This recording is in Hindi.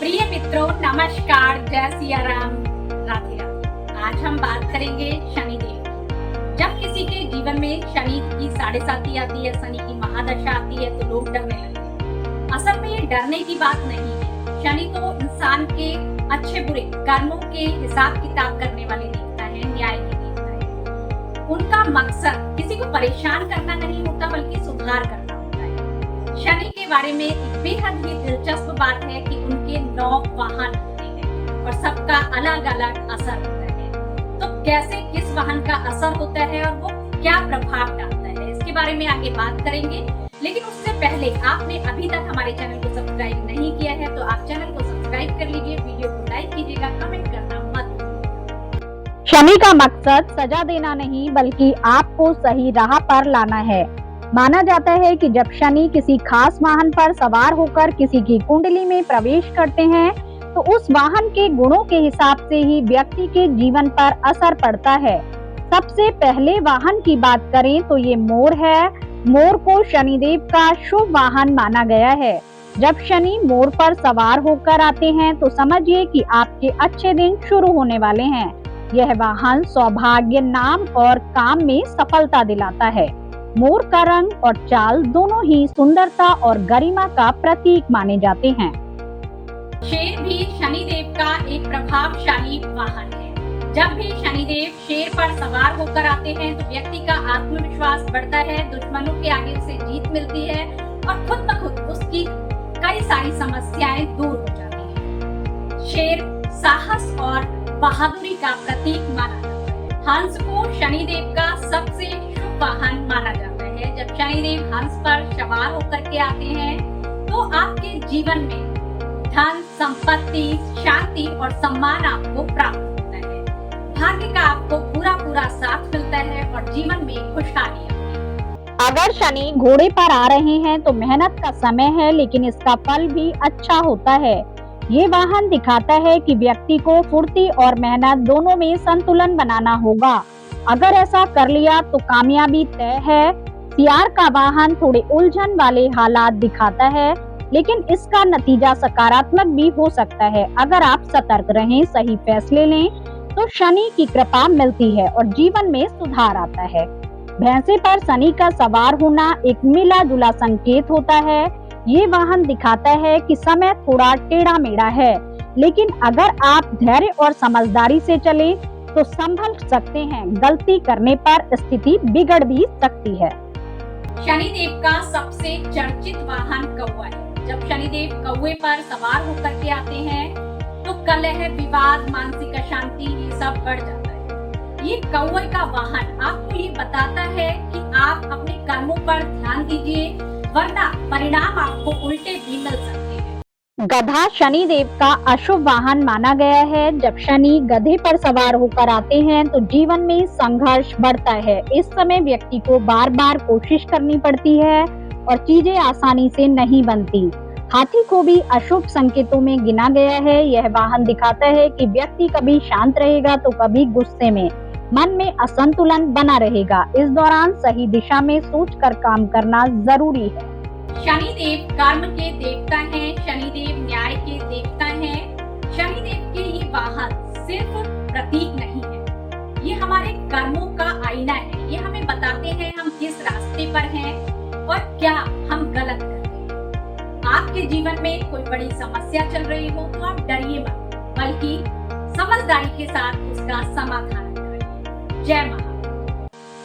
प्रिय मित्रों, नमस्कार, जय सिया राम, राधे राधे। आज हम बात करेंगे शनिदेव। जब किसी के जीवन में शनि की 7.5 आती है, शनि की महादशा आती है, तो लोग डरने लगते हैं। असल में ये डरने की बात नहीं है। शनि तो इंसान के अच्छे बुरे कर्मों के हिसाब किताब करने वाले देवता है, न्याय के देवता है। उनका मकसद किसी को परेशान करना नहीं होता, बल्कि सुधार करना। शनि के बारे में एक बेहद ही दिलचस्प बात है कि उनके 9 वाहन होते हैं और सबका अलग अलग असर होता है। तो कैसे किस वाहन का असर होता है और वो क्या प्रभाव डालता है, इसके बारे में आगे बात करेंगे। लेकिन उससे पहले आपने अभी तक हमारे चैनल को सब्सक्राइब नहीं किया है तो आप चैनल को सब्सक्राइब कर लीजिए, वीडियो को लाइक कीजिएगा, कमेंट करना मत भूलिएगा। शनि का मकसद सजा देना नहीं, बल्कि आपको सही राह पर लाना है। माना जाता है कि जब शनि किसी खास वाहन पर सवार होकर किसी की कुंडली में प्रवेश करते हैं, तो उस वाहन के गुणों के हिसाब से ही व्यक्ति के जीवन पर असर पड़ता है। सबसे पहले वाहन की बात करें तो ये मोर है। मोर को शनिदेव का शुभ वाहन माना गया है। जब शनि मोर पर सवार होकर आते हैं तो समझिए कि आपके अच्छे दिन शुरू होने वाले हैं। यह वाहन सौभाग्य, नाम और काम में सफलता दिलाता है। मोर का रंग और चाल दोनों ही सुंदरता और गरिमा का प्रतीक माने जाते हैं। शेर भी शनिदेव का एक प्रभावशाली वाहन है। जब भी शनिदेव शेर पर सवार होकर आते हैं तो व्यक्ति का आत्मविश्वास बढ़ता है, दुश्मनों के आगे उसे जीत मिलती है और खुद ब खुद उसकी कई सारी समस्याएं दूर हो जाती हैं। शेर साहस और बहादुरी का प्रतीक माना जाता है। हंस को शनिदेव का सबसे शुभ वाहन माना जाता है। जब शनिदेव हंस पर सवार होकर के आते हैं तो आपके जीवन में धन, संपत्ति, शांति और सम्मान आपको प्राप्त होता है। भाग्य का आपको पूरा साथ मिलता है और जीवन में खुशहाली आती है। अगर शनि घोड़े पर आ रहे हैं तो मेहनत का समय है, लेकिन इसका फल भी अच्छा होता है। ये वाहन दिखाता है कि व्यक्ति को फुर्ती और मेहनत दोनों में संतुलन बनाना होगा। अगर ऐसा कर लिया तो कामयाबी तय है। सियार का वाहन थोड़े उलझन वाले हालात दिखाता है, लेकिन इसका नतीजा सकारात्मक भी हो सकता है। अगर आप सतर्क रहें, सही फैसले लें तो शनि की कृपा मिलती है और जीवन में सुधार आता है। भैंसे पर शनि का सवार होना एक मिला जुला संकेत होता है। ये वाहन दिखाता है कि समय थोड़ा टेढ़ा मेढ़ा है, लेकिन अगर आप धैर्य और समझदारी से चले तो संभल सकते हैं। गलती करने पर स्थिति बिगड़ भी सकती है। शनिदेव का सबसे चर्चित वाहन कौवा है। जब शनिदेव कौवे पर सवार होकर के आते हैं तो कलह, विवाद, मानसिक अशांति ये सब बढ़ जाता है। ये कौवे का वाहन आपको ये बताता है कि आप अपने कर्मों पर ध्यान दीजिए, वरना परिणाम आपको उल्टे भी मिल सकते हैं। गधा शनिदेव का अशुभ वाहन माना गया है। जब शनि गधे पर सवार होकर आते हैं तो जीवन में संघर्ष बढ़ता है। इस समय व्यक्ति को बार बार कोशिश करनी पड़ती है और चीजें आसानी से नहीं बनती। हाथी को भी अशुभ संकेतों में गिना गया है। यह वाहन दिखाता है कि व्यक्ति कभी शांत रहेगा तो कभी गुस्से में। मन में असंतुलन बना रहेगा। इस दौरान सही दिशा में सोचकर काम करना जरूरी है। शनिदेव कर्म के देवता हैं, शनिदेव न्याय के देवता हैं। शनिदेव के ये वाहन सिर्फ प्रतीक नहीं है, ये हमारे कर्मों का आईना है। ये हमें बताते हैं हम किस रास्ते पर हैं और क्या हम गलत कर रहे हैं। आपके जीवन में कोई बड़ी समस्या चल रही हो तो आप डरिए मत, बल्कि समझदारी के साथ उसका समाधान करिए। जय महाराज।